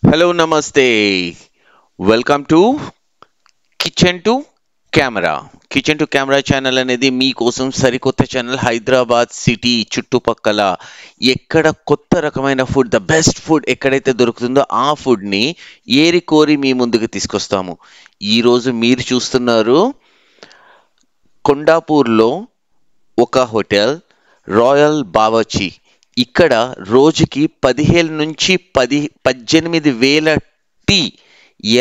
Hello, Namaste. Welcome to Kitchen to Camera. Kitchen to camera channel అనేది మీకోసం సరికొత్త channel. Hyderabad city చుట్టుపక్కల ఎక్కడ కొత్త రకమైన ఫుడ్, ద బెస్ట్ ఫుడ్ ఎక్కడైతే దొరుకుతుందో ఆ ఫుడ్ని ఏరి కోరి మీ ముందుకు తీసుకొస్తాము. ఈరోజు మీరు చూస్తున్నారు కొండాపూర్లో ఒక హోటల్, రాయల్ బావర్చి. ఇక్కడ రోజుకి 17 నుంచి 18,000 టీ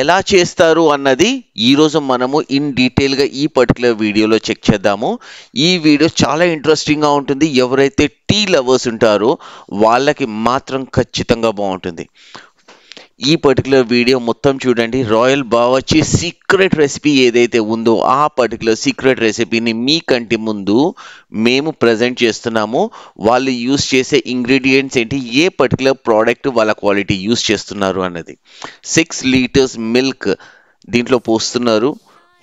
ఎలా చేస్తారు అన్నది ఈరోజు మనము ఇన్ డీటెయిల్గా ఈ పర్టికులర్ వీడియోలో చెక్ చేద్దాము. ఈ వీడియో చాలా ఇంట్రెస్టింగ్గా ఉంటుంది. ఎవరైతే టీ లవర్స్ ఉంటారో వాళ్ళకి మాత్రం ఖచ్చితంగా బాగుంటుంది. ఈ పర్టికులర్ వీడియో మొత్తం చూడండి. రాయల్ బావర్చి సీక్రెట్ రెసిపీ ఏదైతే ఉందో ఆ పర్టికులర్ సీక్రెట్ రెసిపీని మీ కంటి ముందు మేము ప్రజెంట్ చేస్తున్నాము. వాళ్ళు యూస్ చేసే ఇంగ్రీడియంట్స్ ఏంటి, ఏ పర్టికులర్ ప్రోడక్ట్ వాళ్ళ క్వాలిటీ యూస్ చేస్తున్నారు అన్నది. 6 లీటర్స్ మిల్క్ దీంట్లో పోస్తున్నారు.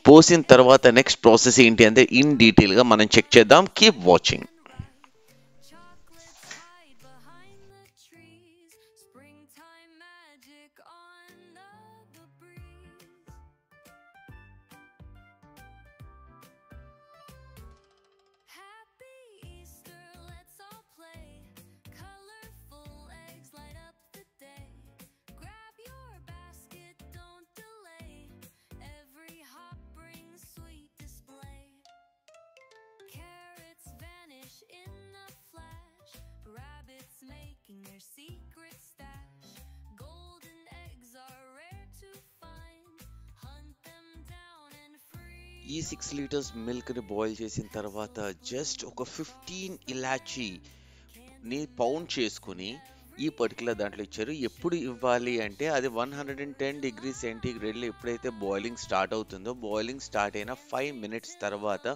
పోసిన తర్వాత నెక్స్ట్ ప్రాసెస్ ఏంటి అంటే ఇన్ డీటెయిల్గా మనం చెక్ చేద్దాం. Keep watching. Making their secret stash. Golden eggs are rare to find. Hunt them down and free. ఈ 6 లీటర్స్ మిల్క్ని బాయిల్ చేసిన తర్వాత జస్ట్ ఒక 15 ఇలాచీ ని పౌండ్ చేసుకుని ఈ పర్టికులర్ దాంట్లో ఇచ్చారు. ఎప్పుడు ఇవ్వాలి అంటే అది 110 డిగ్రీ సెంటీగ్రేడ్లో ఎప్పుడైతే బాయిలింగ్ స్టార్ట్ అవుతుందో, బాయిలింగ్ స్టార్ట్ అయిన 5 మినిట్స్ తర్వాత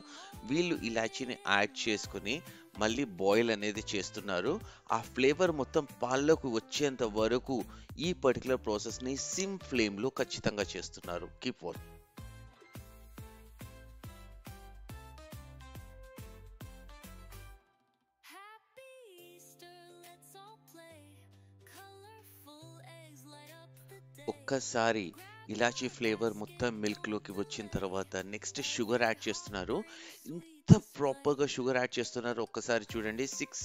వీళ్ళు ఇలాచీని యాడ్ చేసుకుని మళ్ళీ బాయిల్ అనేది చేస్తున్నారు. ఆ ఫ్లేవర్ మొత్తం పాల్లోకి వచ్చేంత వరకు ఈ పర్టికులర్ ప్రాసెస్ని సిమ్ ఫ్లేమ్లో ఖచ్చితంగా చేస్తున్నారు. Keep watch. ఒక్కసారి ఇలాచీ ఫ్లేవర్ మొత్తం మిల్క్లోకి వచ్చిన తర్వాత నెక్స్ట్ షుగర్ యాడ్ చేస్తున్నారు. ఇంత ప్రాపర్గా షుగర్ యాడ్ చేస్తున్నారు. ఒక్కసారి చూడండి. 6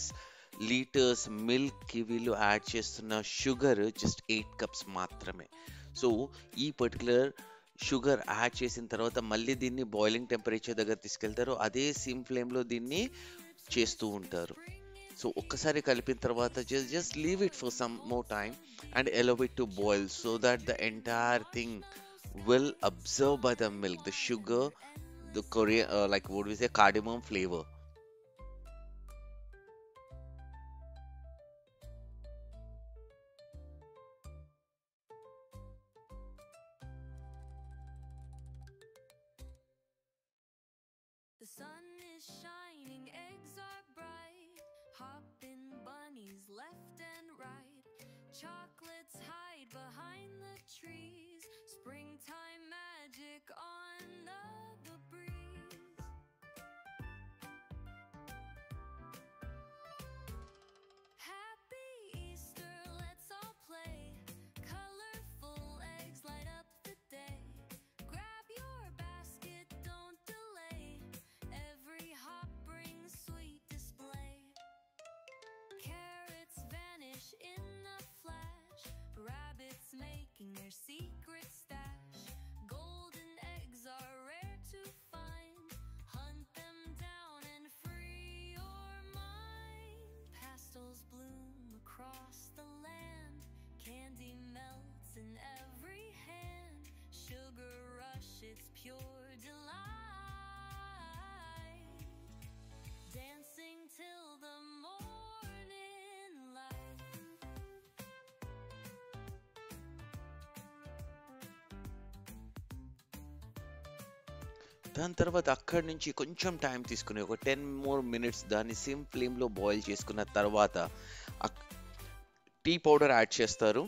లీటర్స్ మిల్క్కి వీళ్ళు యాడ్ చేస్తున్న షుగర్ జస్ట్ 8 కప్స్ మాత్రమే. సో ఈ పర్టికులర్ షుగర్ యాడ్ చేసిన తర్వాత మళ్ళీ దీన్ని బాయిలింగ్ టెంపరేచర్ దగ్గర తీసుకెళ్తారు. అదే సిమ్ ఫ్లేమ్లో దీన్ని చేస్తూ ఉంటారు. సో ఒక్కసారి కలిపిన తర్వాత just leave it for some more time and allow it to boil so that the entire thing will absorb by the milk, the sugar, the Korean like what we say cardamom flavor. The sun is shining, eggs are bright. Hopping bunnies left and right. Chocolates hide behind the trees. Springtime magic on the breeze. Happy Easter, let's all play. Colorful eggs light up the day. Grab your basket, don't delay. Every hop brings sweet display. Carrots vanish in a flash. Rabbits making their secret stash. Golden eggs are rare to find. Hunt them down and free your mind. Pastels bloom across the land. Candy melts in every hand. Sugar rush, it's pure delight. Dancing till the morning light. దాని తర్వాత అక్కడి నుంచి కొంచెం time తీసుకుని ఒక 10 more minutes దాన్ని SIM ఫ్లేమ్లో boil చేసుకున్న తర్వాత టీ పౌడర్ యాడ్ చేస్తారు.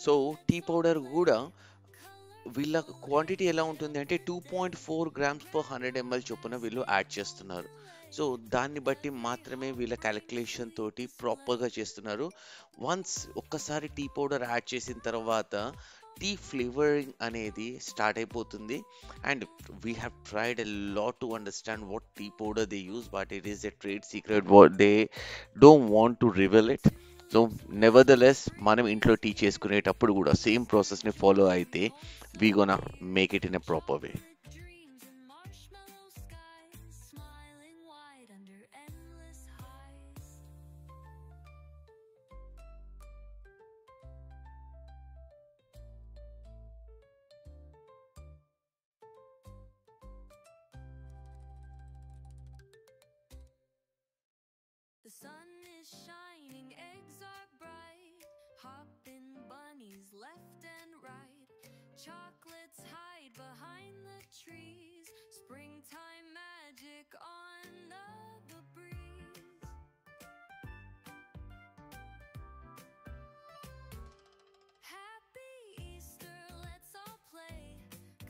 సో టీ పౌడర్ కూడా వీళ్ళ క్వాంటిటీ ఎలా ఉంటుంది అంటే 2.4 grams per 100 ml చొప్పున వీళ్ళు యాడ్ చేస్తున్నారు. సో దాన్ని బట్టి మాత్రమే వీళ్ళ క్యాలిక్యులేషన్ తోటి ప్రాపర్గా చేస్తున్నారు. వన్స్ ఒక్కసారి టీ పౌడర్ యాడ్ చేసిన తర్వాత టీ ఫ్లేవరింగ్ అనేది స్టార్ట్ అయిపోతుంది. And we have tried a lot to understand what tea powder they use, but it is a trade secret what they don't want to reveal it. So nevertheless మనం ఇంట్లో tea చేసుకునేటప్పుడు కూడా same ప్రాసెస్ని follow అయితే we gonna make it in a proper way. Dreams and marshmallow skies, smiling wide under endless highs. The sun is shining, eggs are bright, hopping bunnies left and right. Chocolates hide behind the trees, springtime magic on the breeze. Happy Easter, let's all play.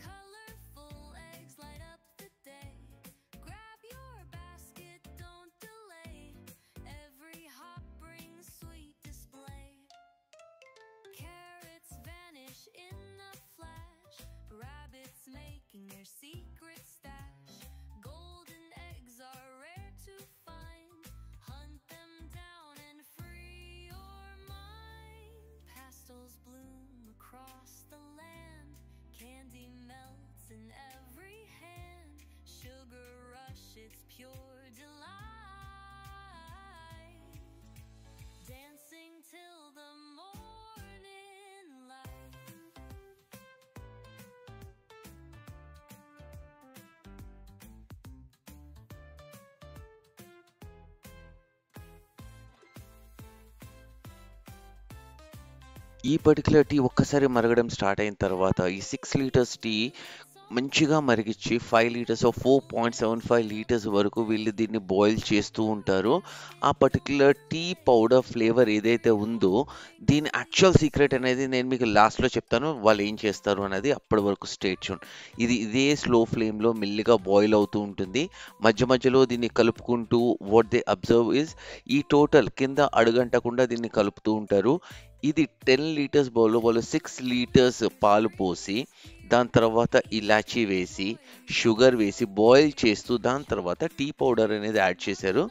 Colorful eggs light up the day. Grab your basket, don't delay. Every hop brings sweet display. Carrots vanish in a flash, rabbits making their secret stash. Golden eggs are rare to find, hunt them down and free your mind. Pastels bloom across the land, candy melts in every hand. Sugar rush, it's pure delight. Dancing till the morning light. ఈ particular tea ఒక్కసారి మరగడం start అయిన తర్వాత ఈ 6 litres tea మంచిగా మరిగించి 5 litres 4.75 litres వరకు వీళ్ళు దీన్ని బాయిల్ చేస్తూ ఉంటారు. ఆ పర్టికులర్ టీ పౌడర్ ఫ్లేవర్ ఏదైతే ఉందో దీని యాక్చువల్ సీక్రెట్ అనేది నేను మీకు లాస్ట్లో చెప్తాను, వాళ్ళు ఏం చేస్తారు అనేది. అప్పటి వరకు స్టే ట్యూన్. ఇదే స్లో ఫ్లేమ్లో మెల్లిగా బాయిల్ అవుతూ ఉంటుంది. మధ్య మధ్యలో దీన్ని కలుపుకుంటూ వాట్ దే అబ్జర్వ్ ఇస్ ఈ టోటల్ కింద అడుగంటకుండా దీన్ని కలుపుతూ ఉంటారు. ఇది 10 లీటర్స్ బౌల్లో వాళ్ళు 6 లీటర్స్ పాలు పోసి దాని తర్వాత ఇలాచీ వేసి షుగర్ వేసి బాయిల్ చేస్తూ దాని తర్వాత టీ పౌడర్ అనేది యాడ్ చేశారు.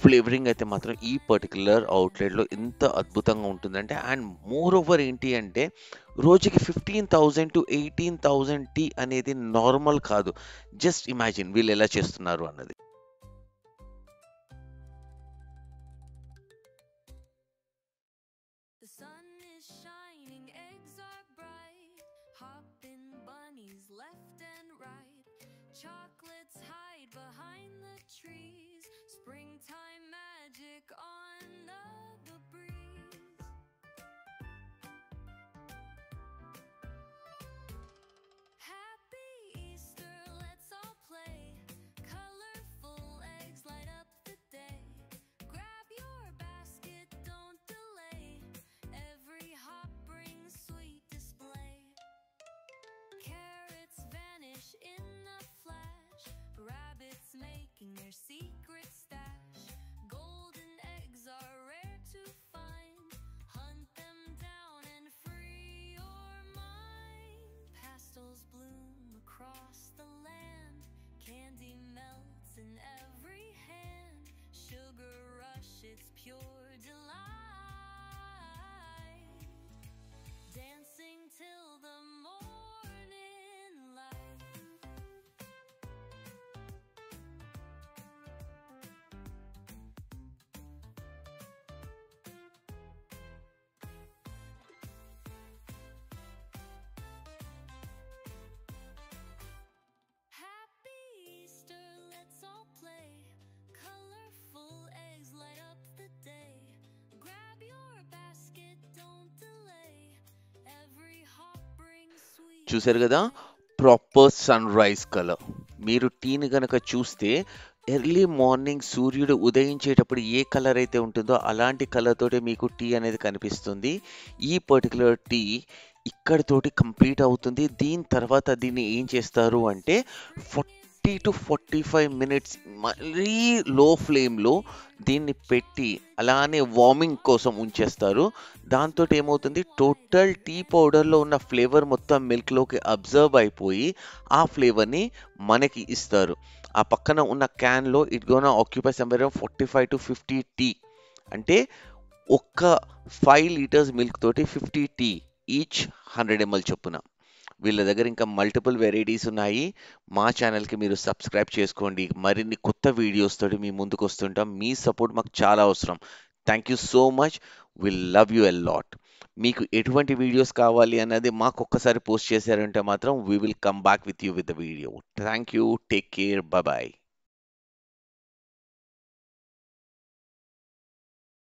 ఫ్లేవరింగ్ అయితే మాత్రం ఈ పర్టికులర్ అవుట్లెట్లో ఎంత అద్భుతంగా ఉంటుందంటే, అండ్ మోర్ ఓవర్ ఏంటి అంటే రోజుకి 15,000 to 18,000 టీ అనేది నార్మల్ కాదు. జస్ట్ ఇమాజిన్ వీళ్ళు ఎలా చేస్తున్నారు అన్నది. The sun is shining, eggs are bright, hopping bunnies left and right. Chocolates hide behind the trees, springtime magic on the breeze. Happy Easter, let's all play. Colorful eggs light up the day. Grab your basket, don't delay. Every hop brings sweet display. Carrots vanish in a flash, rabbits making their secret stash. Golden eggs are rare to find, hunt them down and free your mind. Pastels bloom across the land, candy melts in every hand. Sugar rush, it's pure delight. Dancing till the morning light. Happy Easter, let's all play. Colorful eggs light up the day. Grab your basket, don't delay. Every hop brings sweet. చూసారు కదా, proper sun rise colour. మీరు టీని కనుక చూస్తే early morning సూర్యుడు ఉదయించేటప్పుడు ఏ colour అయితే ఉంటుందో అలాంటి కలర్ తోటి మీకు టీ అనేది కనిపిస్తుంది. ఈ పర్టికులర్ టీ ఇక్కడితోటి కంప్లీట్ అవుతుంది. దీని తర్వాత దీన్ని ఏం చేస్తారు అంటే 30 to 45 minutes మరీ లో ఫ్లేమ్లో దీన్ని పెట్టి అలానే వార్మింగ్ కోసం ఉంచేస్తారు. దాంతో ఏమవుతుంది, టోటల్ టీ పౌడర్లో ఉన్న ఫ్లేవర్ మొత్తం మిల్క్లోకి అబ్జర్వ్ అయిపోయి ఆ ఫ్లేవర్ని మనకి ఇస్తారు. ఆ పక్కన ఉన్న క్యాన్లో it gonna occupy somewhere 45 to 50 టీ, అంటే ఒక్క 5 లీటర్స్ మిల్క్ తోటి 50 టీ, ఈచ్ 100 ml చొప్పున. వీళ్ళ దగ్గర ఇంకా మల్టిపుల్ వెరైటీస్ ఉన్నాయి. మా ఛానల్కి మీరు సబ్స్క్రైబ్ చేసుకోండి. మరిన్ని కొత్త వీడియోస్ తోటి మీ ముందుకు వస్తుంటాం. మీ సపోర్ట్ మాకు చాలా అవసరం. Thank you so much. Will love you a lot. మీకు ఎటువంటి వీడియోస్ కావాలి అన్నది మాకు ఒక్కసారి పోస్ట్ చేశారంటే మాత్రం we will come back with you with the video. Thank you. Take care. Bye.